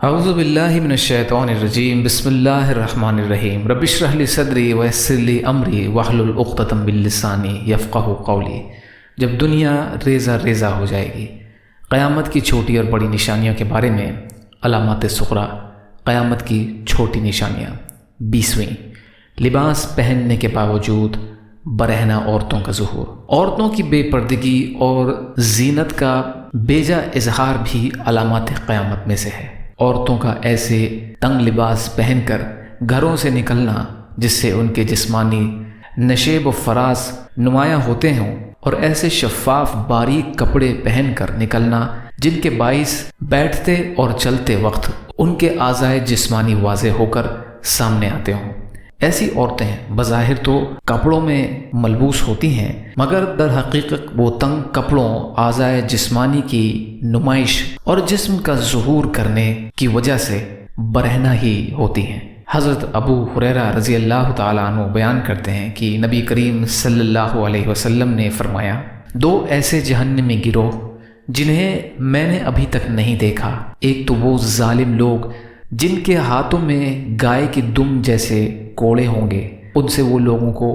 اعوذ باللہ من الشیطان الرجیم بسم اللہ الرحمن الرحیم رب اشرح لی صدری ویسر لی امری واحلل عقدۃ من لسانی یفقہوا قولی۔ جب دنیا ریزہ ریزہ ہو جائے گی، قیامت کی چھوٹی اور بڑی نشانیوں کے بارے میں علامات صغریٰ، قیامت کی چھوٹی نشانیاں۔ 20ویں، لباس پہننے کے باوجود برہنہ عورتوں کا ظہور۔ عورتوں کی بے پردگی اور زینت کا بیجا اظہار بھی علامات قیامت میں سے ہے۔ عورتوں کا ایسے تنگ لباس پہن کر گھروں سے نکلنا جس سے ان کے جسمانی نشیب و فراز نمایاں ہوتے ہوں، اور ایسے شفاف باریک کپڑے پہن کر نکلنا جن کے باعث بیٹھتے اور چلتے وقت ان کے اعضائے جسمانی واضح ہو کر سامنے آتے ہوں۔ ایسی عورتیں بظاہر تو کپڑوں میں ملبوس ہوتی ہیں، مگر در حقیقت وہ تنگ کپڑوں اعضائے جسمانی کی نمائش اور جسم کا ظہور کرنے کی وجہ سے برہنہ ہی ہوتی ہیں۔ حضرت ابو ہریرہ رضی اللہ تعالیٰ عنہ بیان کرتے ہیں کہ نبی کریم صلی اللہ علیہ وسلم نے فرمایا، 2 ایسے جہنمی گروہ جنہیں میں نے ابھی تک نہیں دیکھا۔ ایک تو وہ ظالم لوگ جن کے ہاتھوں میں گائے کی دم جیسے کوڑے ہوں گے، ان سے وہ لوگوں کو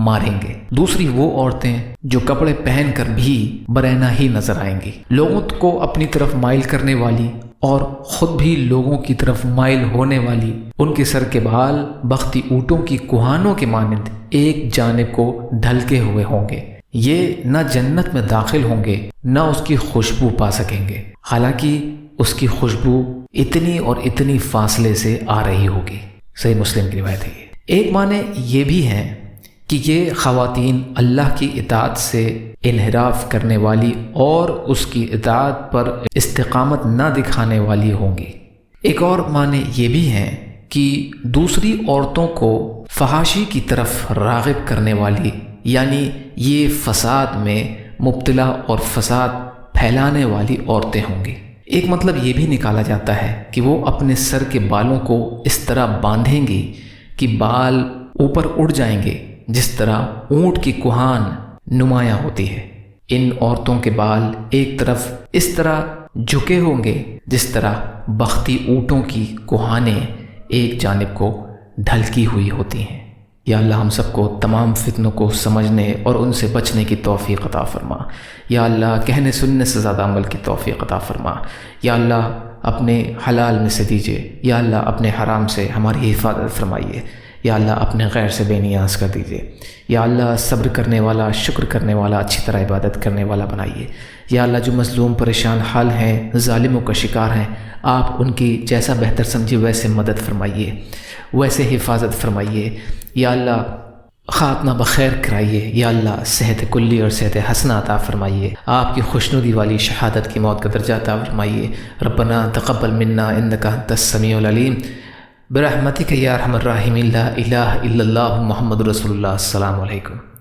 ماریں گے۔ دوسری وہ عورتیں جو کپڑے پہن کر بھی برہنہ ہی نظر آئیں گی، لوگوں کو اپنی طرف مائل کرنے والی اور خود بھی لوگوں کی طرف مائل ہونے والی۔ ان کے سر کے بال بختی اونٹوں کی کوہانوں کے مانند ایک جانب کو ڈھلکے ہوئے ہوں گے۔ یہ نہ جنت میں داخل ہوں گے نہ اس کی خوشبو پا سکیں گے، حالانکہ اس کی خوشبو اتنی اور اتنی فاصلے سے آ رہی ہوگی۔ صحیح مسلم کی روایت ہے۔ ایک معنی یہ بھی ہے کہ یہ خواتین اللہ کی اطاعت سے انحراف کرنے والی اور اس کی اطاعت پر استقامت نہ دکھانے والی ہوں گی۔ ایک اور معنی یہ بھی ہے کہ دوسری عورتوں کو فحاشی کی طرف راغب کرنے والی، یعنی یہ فساد میں مبتلا اور فساد پھیلانے والی عورتیں ہوں گی۔ ایک مطلب یہ بھی نکالا جاتا ہے کہ وہ اپنے سر کے بالوں کو اس طرح باندھیں گی کہ بال اوپر اڑ جائیں گے، جس طرح اونٹ کی کوہان نمایاں ہوتی ہے۔ ان عورتوں کے بال ایک طرف اس طرح جھکے ہوں گے جس طرح بختی اونٹوں کی کوہانیں ایک جانب کو ڈھلکی ہوئی ہوتی ہیں۔ یا اللہ ہم سب کو تمام فتنوں کو سمجھنے اور ان سے بچنے کی توفیق عطا فرما۔ یا اللہ کہنے سننے سے زیادہ عمل کی توفیق عطا فرما۔ یا اللہ اپنے حلال میں سے دیجیے، یا اللہ اپنے حرام سے ہماری حفاظت فرمائیے، یا اللہ اپنے غیر سے بے نیاز کر دیجیے۔ یا اللہ صبر کرنے والا، شکر کرنے والا، اچھی طرح عبادت کرنے والا بنائیے۔ یا اللہ جو مظلوم پریشان حال ہیں، ظالموں کا شکار ہیں، آپ ان کی جیسا بہتر سمجھے ویسے مدد فرمائیے، ویسے حفاظت فرمائیے۔ یا اللہ خاتمہ بخیر کرائیے۔ یا اللہ صحت کلی اور صحت حسنہ عطا فرمائیے۔ آپ کی خوشنودی والی شہادت کی موت کا درجہ عطا فرمائیے۔ ربنا تقبل منا انک انت السمیع العلیم برحمتک یا ارحم الراحمین، لا الہ الا اللہ محمد رسول اللہ۔ السلام علیکم۔